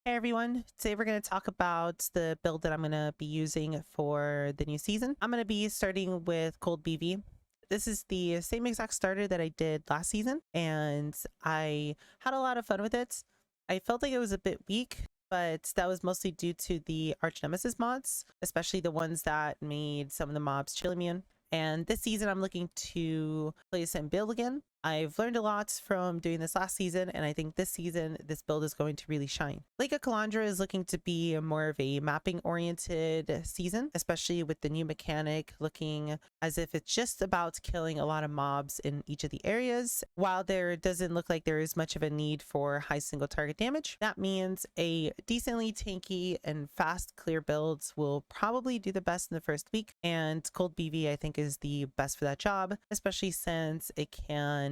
Hey everyone, today we're going to talk about the build that I'm going to be using for the new season. I'm going to be starting with Cold BV. This is the same exact starter that I did last season, and I had a lot of fun with it. I felt like it was a bit weak, but that was mostly due to the Arch Nemesis mods, especially the ones that made some of the mobs chill immune. And this season, I'm looking to play and build again. I've learned a lot from doing this last season, and I think this season, this build is going to really shine. Lake of Kalandra is looking to be more of a mapping-oriented season, especially with the new mechanic looking as if it's just about killing a lot of mobs in each of the areas. While there doesn't look like there is much of a need for high single target damage, that means a decently tanky and fast clear builds will probably do the best in the first week, and Cold BV I think is the best for that job, especially since it can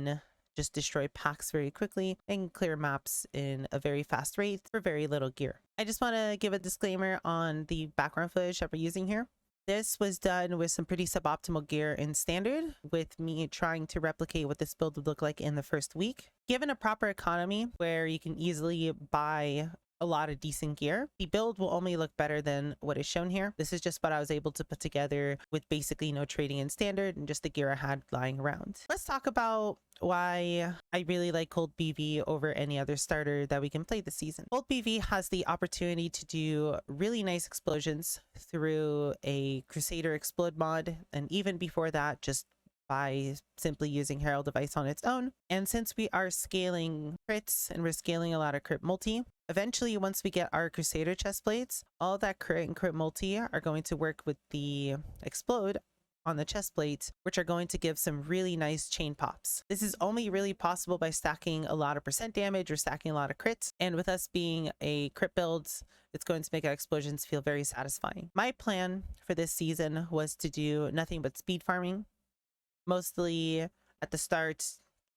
just destroy packs very quickly and clear maps in a very fast rate for very little gear. I just want to give a disclaimer on the background footage that we're using here. This was done with some pretty suboptimal gear in standard, with me trying to replicate what this build would look like in the first week. Given a proper economy where you can easily buy a lot of decent gear, the build will only look better than what is shown here. This is just what I was able to put together with basically no trading in standard and just the gear I had lying around. Let's talk about why I really like Cold BV over any other starter that we can play this season. Cold BV has the opportunity to do really nice explosions through a Crusader Explode mod, and even before that, just by simply using Herald Device on its own. And since we are scaling crits and we're scaling a lot of crit multi, eventually once we get our Crusader chest plates, all that crit and crit multi are going to work with the explode on the chest plates, which are going to give some really nice chain pops. This is only really possible by stacking a lot of percent damage or stacking a lot of crits, and with us being a crit build, it's going to make our explosions feel very satisfying. My plan for this season was to do nothing but speed farming, mostly at the start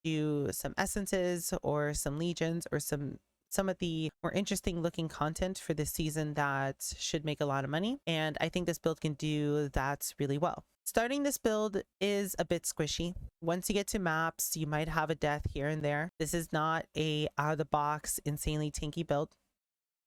do some essences or some legions or some of the more interesting looking content for this season that should make a lot of money, and I think this build can do that really well. Starting this build is a bit squishy. Once you get to maps, you might have a death here and there. This is not a out of the box insanely tanky build.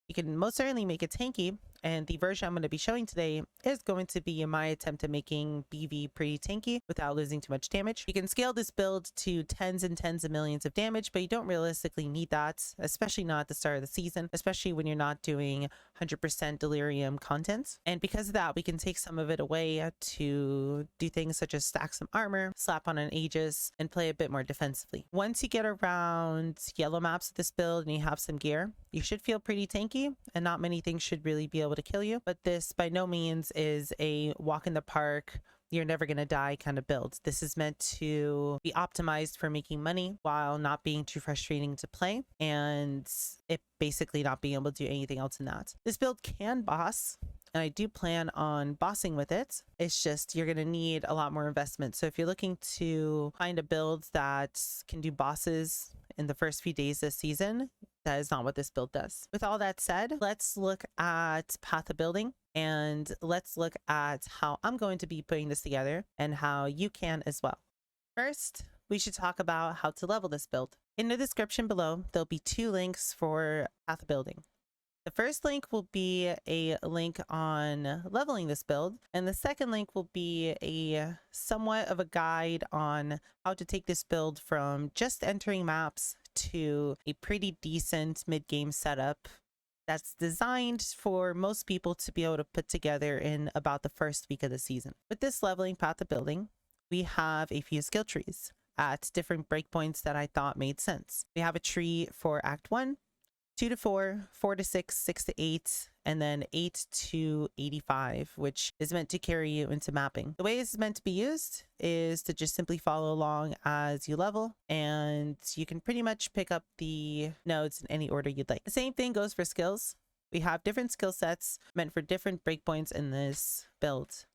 You can most certainly make it tanky, and the version I'm going to be showing today is going to be my attempt at making BV pretty tanky without losing too much damage. You can scale this build to tens and tens of millions of damage, but you don't realistically need that, especially not at the start of the season, especially when you're not doing 100% delirium content. And because of that, we can take some of it away to do things such as stack some armor, slap on an Aegis, and play a bit more defensively. Once you get around yellow maps with this build and you have some gear, you should feel pretty tanky, and not many things should really be able to kill you. But this by no means is a walk in the park, you're never going to die kind of build. This is meant to be optimized for making money while not being too frustrating to play, and it basically not being able to do anything else in that. This build can boss, and I do plan on bossing with it. It's just you're going to need a lot more investment. So if you're looking to find a build that can do bosses in the first few days this season, that is not what this build does. With all that said, let's look at path of building, and let's look at how I'm going to be putting this together and how you can as well. First, we should talk about how to level this build. In the description below, there'll be 2 links for path of building. The first link will be a link on leveling this build, and the second link will be a somewhat of a guide on how to take this build from just entering maps to a pretty decent mid-game setup that's designed for most people to be able to put together in about the first week of the season. With this leveling path of building, we have a few skill trees at different breakpoints that I thought made sense. We have a tree for Act 1, 2 to 4, 4 to 6, 6 to 8, and then 8 to 85, which is meant to carry you into mapping. The way this is meant to be used is to just simply follow along as you level, and you can pretty much pick up the nodes in any order you'd like. The same thing goes for skills. We have different skill sets meant for different breakpoints in this build.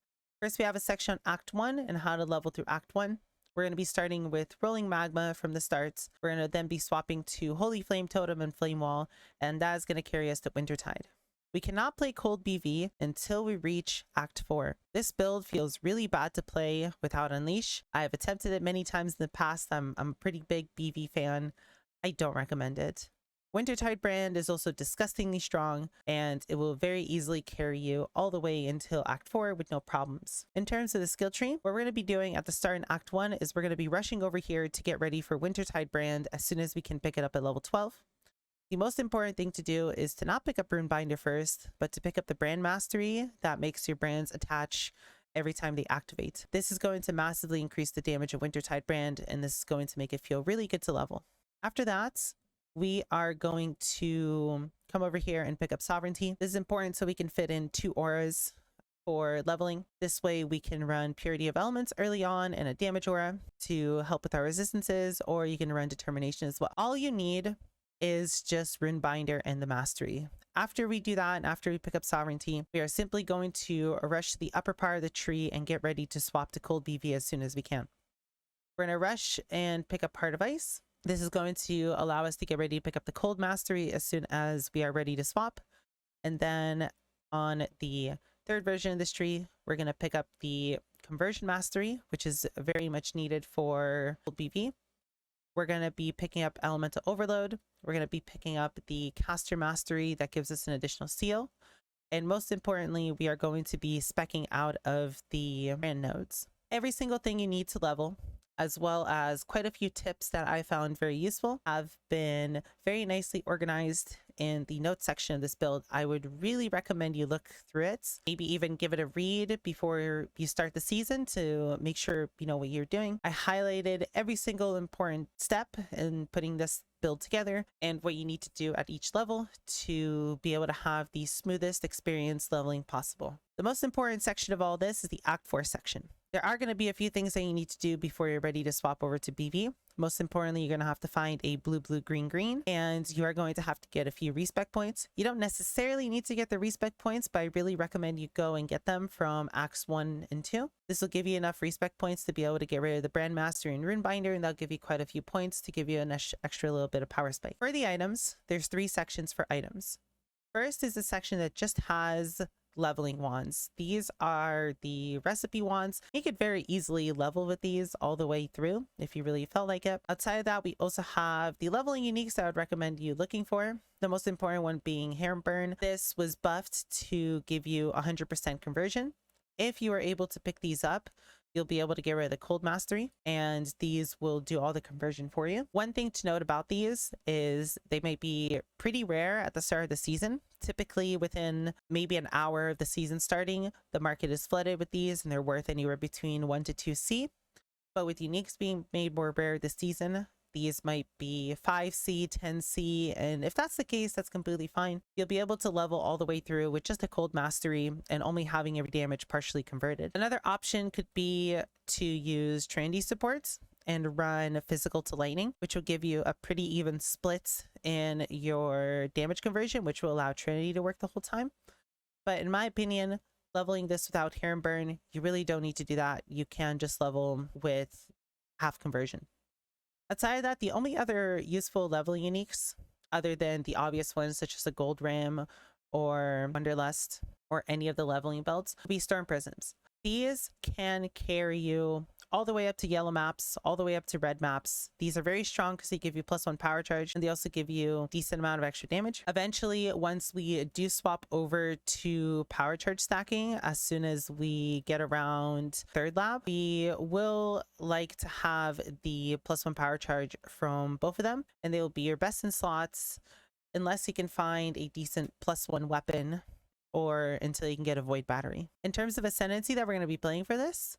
First, we have a section on Act 1 and how to level through Act 1. We're going to be starting with Rolling Magma from the start. We're going to then be swapping to Holy Flame Totem and Flame Wall, and that is going to carry us to Wintertide. We cannot play Cold BV until we reach Act 4. This build feels really bad to play without Unleash. I have attempted it many times in the past. I'm a pretty big BV fan. I don't recommend it. Wintertide brand is also disgustingly strong, and it will very easily carry you all the way until Act 4 with no problems. In terms of the skill tree, what we're going to be doing at the start in Act 1 is we're going to be rushing over here to get ready for Wintertide brand as soon as we can pick it up at level 12. The most important thing to do is to not pick up Runebinder first, but to pick up the brand mastery that makes your brands attach every time they activate. This is going to massively increase the damage of Wintertide brand, and this is going to make it feel really good to level. After that, we are going to come over here and pick up Sovereignty. This is important so we can fit in 2 auras for leveling. This way we can run Purity of Elements early on and a damage aura to help with our resistances, or you can run Determination as well. All you need is just Runebinder and the Mastery. After we do that, and after we pick up Sovereignty, we are simply going to rush to the upper part of the tree and get ready to swap to Cold BV as soon as we can. We're going to rush and pick up Heart of Ice. This is going to allow us to get ready to pick up the Cold Mastery as soon as we are ready to swap. And then on the third version of this tree, we're going to pick up the Conversion Mastery, which is very much needed for Cold BV. We're going to be picking up Elemental Overload. We're going to be picking up the Caster Mastery that gives us an additional seal. And most importantly, we are going to be speccing out of the brand nodes. Every single thing you need to level, as well as quite a few tips that I found very useful, have been very nicely organized in the notes section of this build. I would really recommend you look through it, maybe even give it a read before you start the season to make sure you know what you're doing. I highlighted every single important step in putting this build together and what you need to do at each level to be able to have the smoothest experience leveling possible. The most important section of all this is the Act 4 section. There are going to be a few things that you need to do before you're ready to swap over to BV. Most importantly, you're going to have to find a blue, blue, green, green, and you are going to have to get a few respec points. You don't necessarily need to get the respec points, but I really recommend you go and get them from Acts 1 and 2. This will give you enough respec points to be able to get rid of the Brand Master and Runebinder, and that'll give you quite a few points to give you an extra little bit of power spike. For the items, there's 3 sections for items. First is a section that just has leveling wands. These are the recipe wands. You could very easily level with these all the way through if you really felt like it. Outside of that, we also have the leveling uniques that I would recommend you looking for. The most important one being Burn. This was buffed to give you 100% conversion. If you are able to pick these up, you'll be able to get rid of the Cold Mastery, and these will do all the conversion for you. One thing to note about these is they might be pretty rare at the start of the season. Typically within maybe an hour of the season starting, the market is flooded with these and they're worth anywhere between 1 to 2 C. But with uniques being made more rare this season, these might be 5 C, 10 C, and if that's the case, that's completely fine. You'll be able to level all the way through with just a Cold Mastery and only having every damage partially converted. Another option could be to use Trinity supports and run Physical to Lightning, which will give you a pretty even split in your damage conversion, which will allow Trinity to work the whole time. But in my opinion, leveling this without Burn, you really don't need to do that. You can just level with half conversion. Outside of that, the only other useful leveling uniques, other than the obvious ones such as the Gold Ram or Wanderlust or any of the leveling belts, would be Storm Prisms. These can carry you all the way up to yellow maps, all the way up to red maps. These are very strong because they give you +1 power charge, and they also give you a decent amount of extra damage. Eventually, once we do swap over to power charge stacking, as soon as we get around 3rd lab, we will like to have the +1 power charge from both of them, and they will be your best in slots unless you can find a decent +1 weapon or until you can get a Void Battery. In terms of Ascendancy that we're going to be playing for this,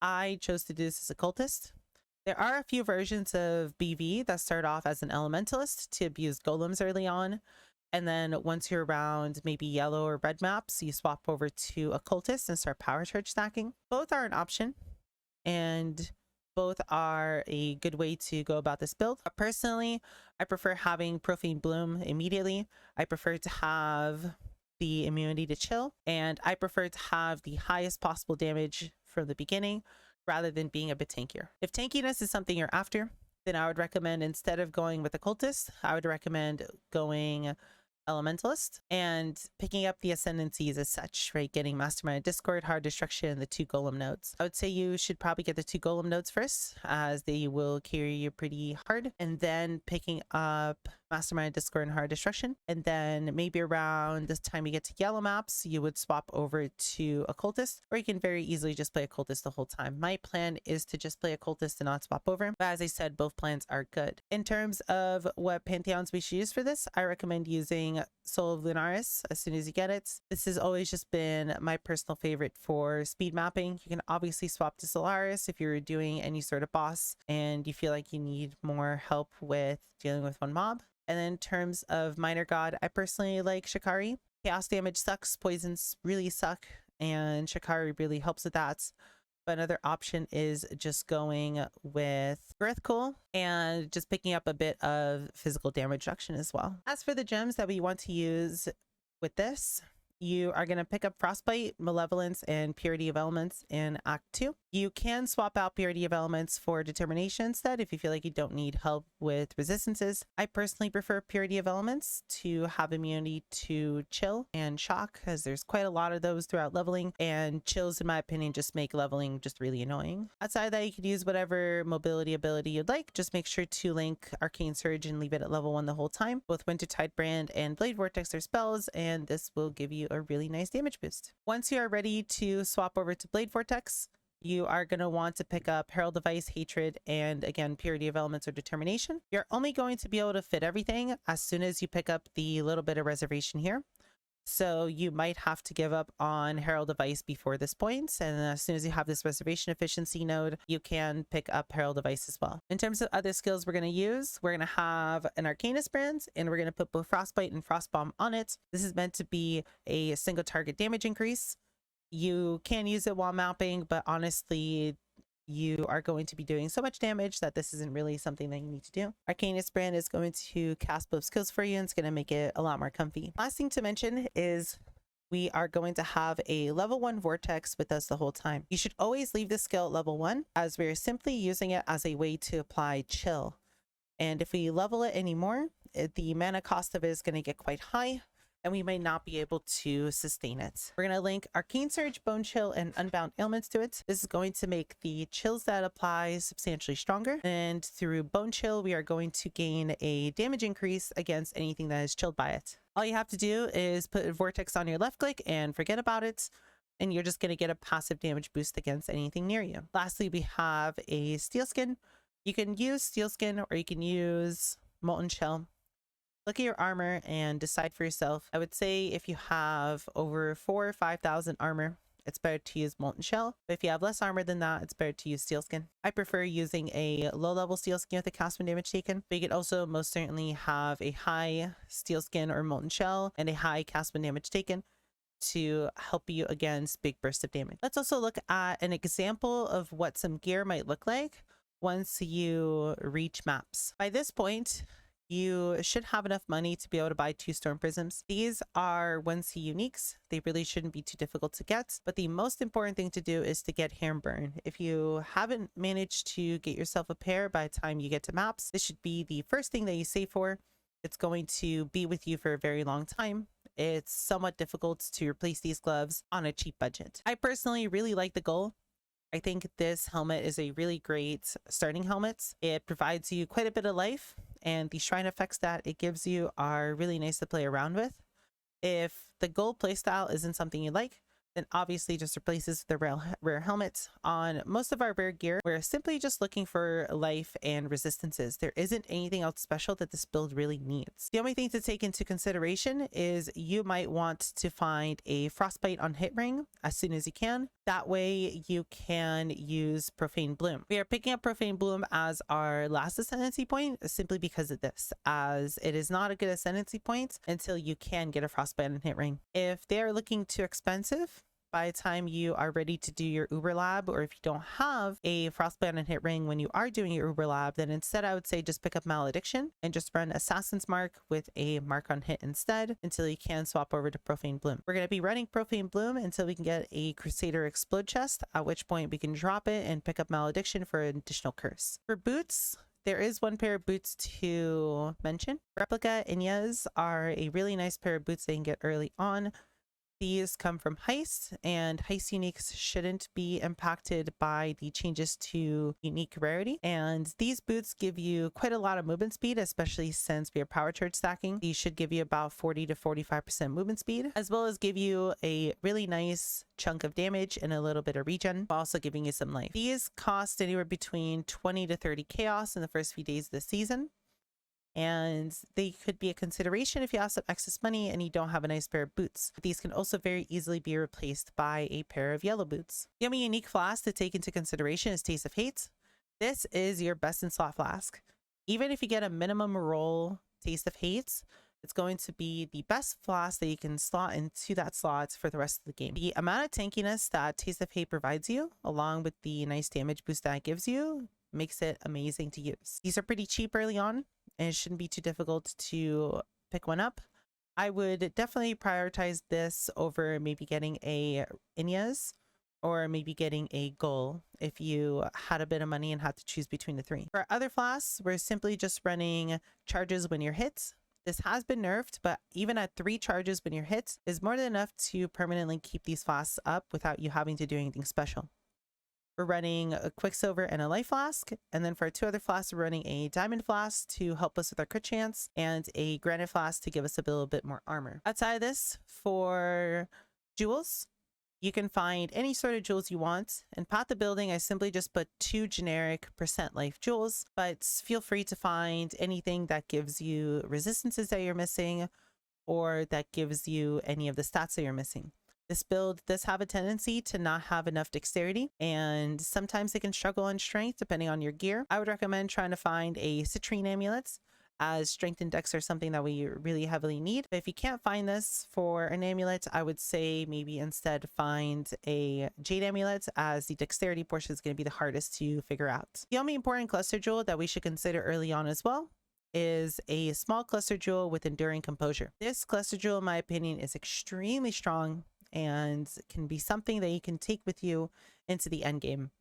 I chose to do this as a cultist. There are a few versions of BV that start off as an elementalist to abuse golems early on, and then once you're around maybe yellow or red maps, you swap over to a cultist and start power charge stacking. Both are an option, and both are a good way to go about this build. Personally, I prefer having Profane Bloom immediately. I prefer to have the immunity to chill, and I prefer to have the highest possible damage from the beginning rather than being a bit tankier. If tankiness is something you're after, then I would recommend, instead of going with a cultist, I would recommend going Elementalist, and picking up the Ascendancies as such, right? Getting Mastermind Discord, Hard Destruction, and the 2 Golem nodes. I would say you should probably get the 2 Golem nodes first, as they will carry you pretty hard, and then picking up Mastermind Discord and Hard Destruction. And then maybe around this time you get to yellow maps, you would swap over to Occultist, or you can very easily just play Occultist the whole time. My plan is to just play Occultist and not swap over, but as I said, both plans are good. In terms of what Pantheons we should use for this, I recommend using Soul of Lunaris as soon as you get it. This has always just been my personal favorite for speed mapping. You can obviously swap to Solaris if you're doing any sort of boss and you feel like you need more help with dealing with one mob. And then in terms of Minor God, I personally like Shikari. Chaos damage sucks, poisons really suck, and Shikari really helps with that. But another option is just going with Girthcool and just picking up a bit of physical damage reduction as well. As for the gems that we want to use with this, you are going to pick up Frostbite, Malevolence, and Purity of Elements in Act 2. You can swap out Purity of Elements for Determination instead if you feel like you don't need help with resistances. I personally prefer Purity of Elements to have immunity to Chill and Shock, as there's quite a lot of those throughout leveling, and Chills, in my opinion, just make leveling just really annoying. Outside of that, you could use whatever mobility ability you'd like. Just make sure to link Arcane Surge and leave it at level 1 the whole time. Both Wintertide Brand and Blade Vortex are spells, and this will give you a really nice damage boost. Once you are ready to swap over to Blade Vortex, you are going to want to pick up Herald of Ice, Hatred, and again, Purity of Elements or Determination. You're only going to be able to fit everything as soon as you pick up the little bit of reservation here. So you might have to give up on Herald of Ice before this point, and as soon as you have this reservation efficiency node, you can pick up Herald of Ice as well. In terms of other skills we're going to use, we're going to have an Arcanist brand, and we're going to put both Frostbite and Frostbomb on it. This is meant to be a single target damage increase. You can use it while mapping, but honestly, you are going to be doing so much damage that this isn't really something that you need to do. Arcanist brand is going to cast both skills for you, and it's going to make it a lot more comfy. Last thing to mention is we are going to have a level 1 vortex with us the whole time. You should always leave this skill at level 1, as we're simply using it as a way to apply chill. And if we level it anymore, the mana cost of it is going to get quite high, and we may not be able to sustain it. We're going to link Arcane Surge, Bone Chill, and Unbound Ailments to it. This is going to make the chills that apply substantially stronger. And through Bone Chill, we are going to gain a damage increase against anything that is chilled by it. All you have to do is put a Vortex on your left click and forget about it, and you're just going to get a passive damage boost against anything near you. Lastly, we have a Steel Skin. You can use Steel Skin or you can use Molten Shell. Look at your armor and decide for yourself. I would say if you have over 4,000 or 5,000 armor, it's better to use Molten Shell. But if you have less armor than that, it's better to use Steel Skin. I prefer using a low-level Steel Skin with a cast when damage taken, but you could also most certainly have a high Steel Skin or Molten Shell and a high cast when damage taken to help you against big bursts of damage. Let's also look at an example of what some gear might look like once you reach maps. By this point, you should have enough money to be able to buy 2 Storm Prisms. These are 1C uniques. They really shouldn't be too difficult to get, but the most important thing to do is to get Hamburn. If you haven't managed to get yourself a pair by the time you get to maps, this should be the first thing that you save for. It's going to be with you for a very long time. It's somewhat difficult to replace these gloves on a cheap budget. I personally really like the goal. I think this helmet is a really great starting helmet. It provides you quite a bit of life, and the shrine effects that it gives you are really nice to play around with. If the gold playstyle isn't something you like, then obviously just replaces the rare helmet. On most of our rare gear, we're simply just looking for life and resistances. There isn't anything else special that this build really needs. The only thing to take into consideration is you might want to find a Frostbite on hit ring as soon as you can. That way you can use Profane Bloom. We are picking up Profane Bloom as our last ascendancy point simply because of this, as it is not a good ascendancy point until you can get a Frostbite on hit ring. If they are looking too expensive, by the time you are ready to do your Uber Lab, or if you don't have a Frostbite and hit ring when you are doing your Uber Lab, then instead I would say just pick up Malediction and just run Assassin's Mark with a Mark on hit instead until you can swap over to Profane Bloom. We're going to be running Profane Bloom until we can get a Crusader Explode chest, at which point we can drop it and pick up Malediction for an additional curse. For boots, there is one pair of boots to mention. Replica Inyas are a really nice pair of boots they can get early on. These come from Heist, and Heist uniques shouldn't be impacted by the changes to unique rarity. And these boots give you quite a lot of movement speed, especially since we are power charge stacking. These should give you about 40 to 45% movement speed, as well as give you a really nice chunk of damage and a little bit of regen, while also giving you some life. These cost anywhere between 20 to 30 chaos in the first few days of the season, and they could be a consideration if you have some excess money and you don't have a nice pair of boots. These can also very easily be replaced by a pair of yellow boots. The only unique flask to take into consideration is Taste of Hate. This is your best in slot flask. Even if you get a minimum roll Taste of Hate, it's going to be the best flask that you can slot into that slot for the rest of the game. The amount of tankiness that Taste of Hate provides you, along with the nice damage boost that it gives you, makes it amazing to use. These are pretty cheap early on, and it shouldn't be too difficult to pick one up. I would definitely prioritize this over maybe getting a Inyas or maybe getting a Goal if you had a bit of money and had to choose between the three. For other flasks, we're simply just running charges when you're hit. This has been nerfed, but even at 3 charges when you're hit is more than enough to permanently keep these flasks up without you having to do anything special. We're running a Quicksilver and a Life Flask. And then for our 2 other flasks, we're running a Diamond Flask to help us with our crit chance and a Granite Flask to give us a little bit more armor. Outside of this, for jewels, you can find any sort of jewels you want. In Path of Building, I simply just put 2 generic % life jewels, but feel free to find anything that gives you resistances that you're missing or that gives you any of the stats that you're missing. This build does have a tendency to not have enough dexterity, and sometimes it can struggle on strength depending on your gear. I would recommend trying to find a citrine amulet, as strength and dex are something that we really heavily need. But if you can't find this for an amulet, I would say maybe instead find a jade amulet, as the dexterity portion is going to be the hardest to figure out. The only important cluster jewel that we should consider early on as well is a small cluster jewel with enduring composure. This cluster jewel, in my opinion, is extremely strong and can be something that you can take with you into the end game.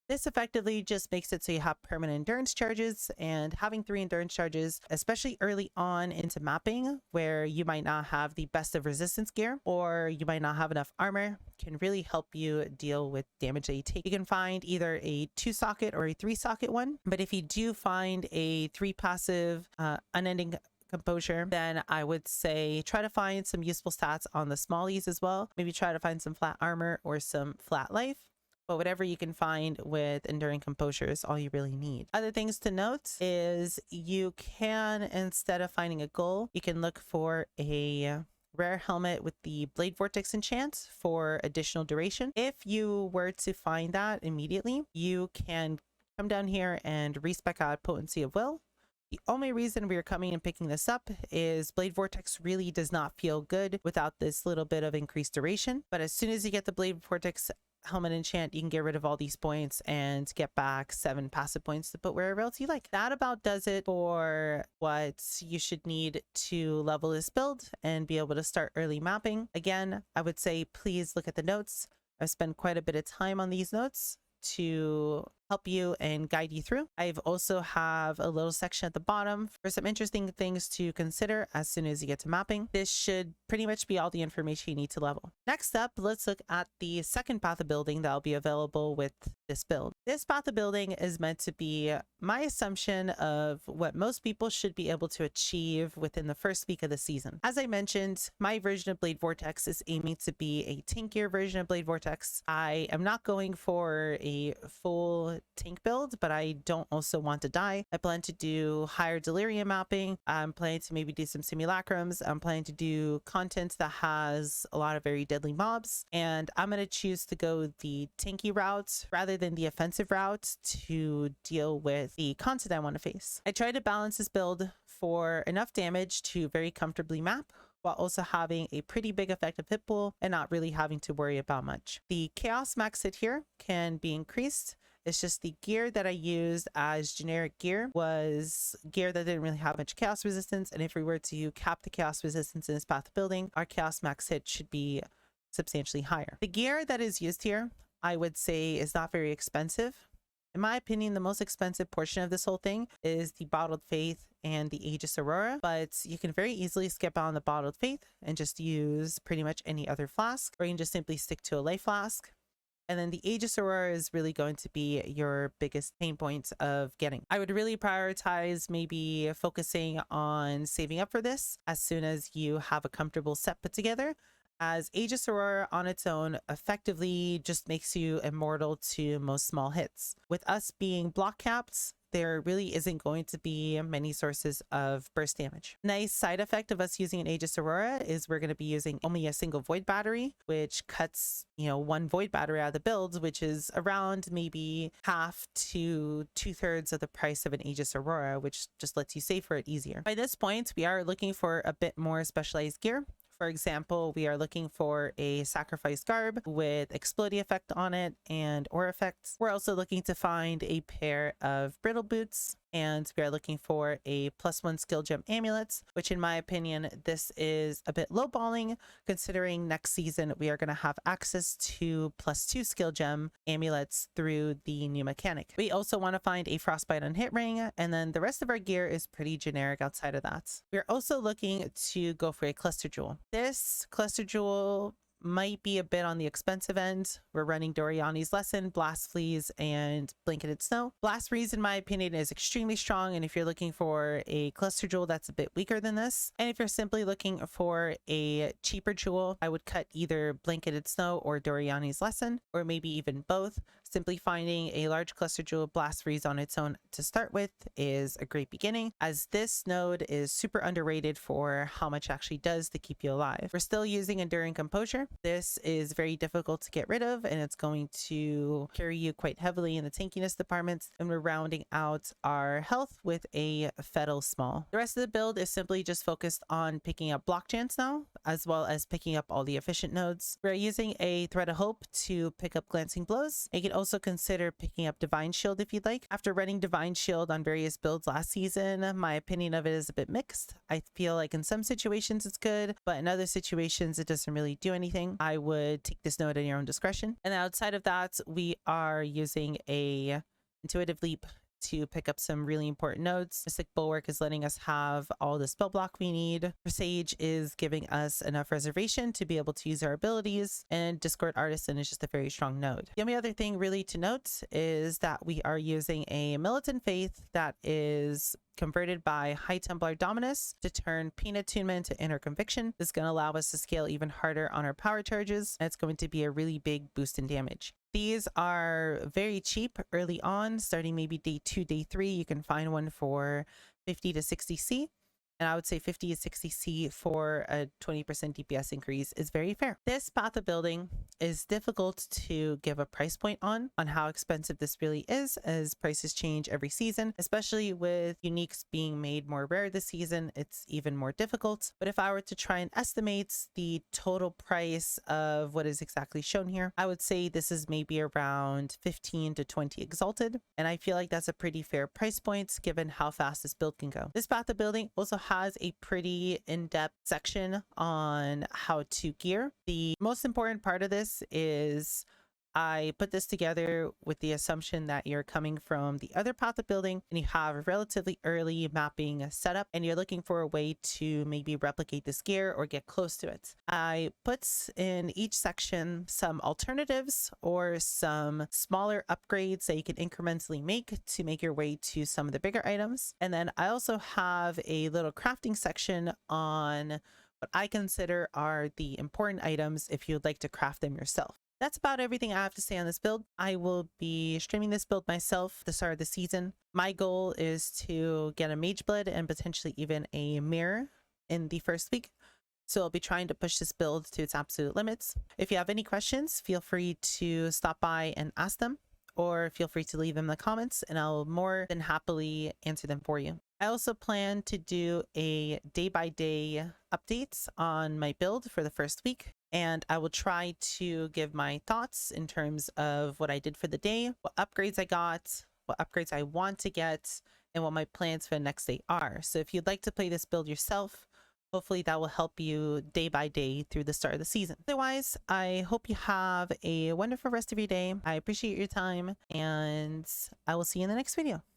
This effectively just makes it so you have permanent endurance charges, and having 3 endurance charges, especially early on into mapping where you might not have the best of resistance gear or you might not have enough armor, can really help you deal with damage that you take. You can find either a 2-socket or a 3-socket one, but if you do find a 3 passive unending composure, then I would say try to find some useful stats on the smallies as well. Maybe try to find some flat armor or some flat life, but whatever you can find with enduring composure is all you really need. Other things to note is you can, instead of finding a goal, you can look for a rare helmet with the Blade Vortex enchant for additional duration. If you were to find that immediately, you can come down here and respec out Potency of Will. The only reason we are coming and picking this up is Blade Vortex really does not feel good without this little bit of increased duration. But as soon as you get the Blade Vortex helmet enchant, you can get rid of all these points and get back 7 passive points to put wherever else you like. That about does it for what you should need to level this build and be able to start early mapping. Again, I would say please look at the notes. I've spent quite a bit of time on these notes to help you and guide you through. I've also have a little section at the bottom for some interesting things to consider as soon as you get to mapping. This should pretty much be all the information you need to level. Next up, let's look at the second path of building that will be available with this build. This path of building is meant to be my assumption of what most people should be able to achieve within the first week of the season. As I mentioned, my version of Blade Vortex is aiming to be a tankier version of Blade Vortex. I am not going for a full tank build, but I don't also want to die. I plan to do higher delirium mapping. I'm planning to maybe do some simulacrums. I'm planning to do content that has a lot of very deadly mobs, and I'm going to choose to go the tanky route rather than the offensive route to deal with the content I want to face. I try to balance this build for enough damage to very comfortably map, while also having a pretty big effective hit pool and not really having to worry about much. The chaos max hit here can be increased. It's just the gear that I used as generic gear was gear that didn't really have much chaos resistance, and if we were to cap the chaos resistance in this path of building, our chaos max hit should be substantially higher. The gear that is used here, I would say, is not very expensive. In my opinion, the most expensive portion of this whole thing is the Bottled Faith and the Aegis Aurora, but you can very easily skip on the Bottled Faith and just use pretty much any other flask, or you can just simply stick to a life flask. And then the Aegis Aurora is really going to be your biggest pain points of getting. I would really prioritize maybe focusing on saving up for this as soon as you have a comfortable set put together, as Aegis Aurora on its own effectively just makes you immortal to most small hits. With us being block capped, there really isn't going to be many sources of burst damage. Nice side effect of us using an Aegis Aurora is we're going to be using only a single void battery, which cuts, one void battery out of the build, which is around maybe half to 2/3 of the price of an Aegis Aurora, which just lets you save for it easier. By this point, we are looking for a bit more specialized gear. For example, we are looking for a sacrifice garb with exploding effect on it and aura effects. We're also looking to find a pair of brittle boots, and we are looking for a +1 skill gem amulet, which in my opinion, this is a bit lowballing considering next season we are going to have access to +2 skill gem amulets through the new mechanic. We also want to find a frostbite on hit ring, and then the rest of our gear is pretty generic outside of that. We're also looking to go for a cluster jewel. This cluster jewel might be a bit on the expensive end. We're running Doriani's Lesson, Blast Fleas, and Blanketed Snow. Blast Freeze, in my opinion, is extremely strong, and if you're looking for a cluster jewel, that's a bit weaker than this. And if you're simply looking for a cheaper jewel, I would cut either Blanketed Snow or Doriani's Lesson, or maybe even both. Simply finding a large cluster jewel Blast Freeze on its own to start with is a great beginning, as this node is super underrated for how much it actually does to keep you alive. We're still using Enduring Composure. This is very difficult to get rid of, and it's going to carry you quite heavily in the tankiness departments, and we're rounding out our health with a Fettle Small. The rest of the build is simply just focused on picking up block chance now, as well as picking up all the efficient nodes. We're using a Thread of Hope to pick up Glancing Blows. You can also consider picking up Divine Shield if you'd like. After running Divine Shield on various builds last season, my opinion of it is a bit mixed. I feel like in some situations it's good, but in other situations it doesn't really do anything. I would take this note at your own discretion. And outside of that, we are using a Intuitive Leap to pick up some really important nodes. Mystic Bulwark is letting us have all the spell block we need. Presage is giving us enough reservation to be able to use our abilities, and Discord Artisan is just a very strong node. The only other thing really to note is that we are using a Militant Faith that is converted by High Templar Dominus to turn Pain Attunement to Inner Conviction. This is going to allow us to scale even harder on our power charges, and it's going to be a really big boost in damage. These are very cheap early on, starting maybe day 2, day 3. You can find one for 50 to 60 C. And I would say 50 to 60 C for a 20% DPS increase is very fair. This path of building is difficult to give a price point on how expensive this really is, as prices change every season, especially with uniques being made more rare this season. It's even more difficult. But if I were to try and estimate the total price of what is exactly shown here, I would say this is maybe around 15 to 20 exalted. And I feel like that's a pretty fair price point given how fast this build can go. This path of building also has a pretty in-depth section on how to gear. The most important part of this is I put this together with the assumption that you're coming from the other path of building and you have a relatively early mapping setup and you're looking for a way to maybe replicate this gear or get close to it. I put in each section some alternatives or some smaller upgrades that you can incrementally make to make your way to some of the bigger items. And then I also have a little crafting section on what I consider are the important items if you'd like to craft them yourself. That's about everything I have to say on this build. I will be streaming this build myself at the start of the season. My goal is to get a Mage Blood and potentially even a Mirror in the first week. So I'll be trying to push this build to its absolute limits. If you have any questions, feel free to stop by and ask them, or feel free to leave them in the comments and I'll more than happily answer them for you. I also plan to do a day-by-day updates on my build for the first week, and I will try to give my thoughts in terms of what I did for the day, what upgrades I got, what upgrades I want to get, and what my plans for the next day are. So if you'd like to play this build yourself, Hopefully that will help you day by day through the start of the season. Otherwise, I hope you have a wonderful rest of your day. I appreciate your time, and I will see you in the next video.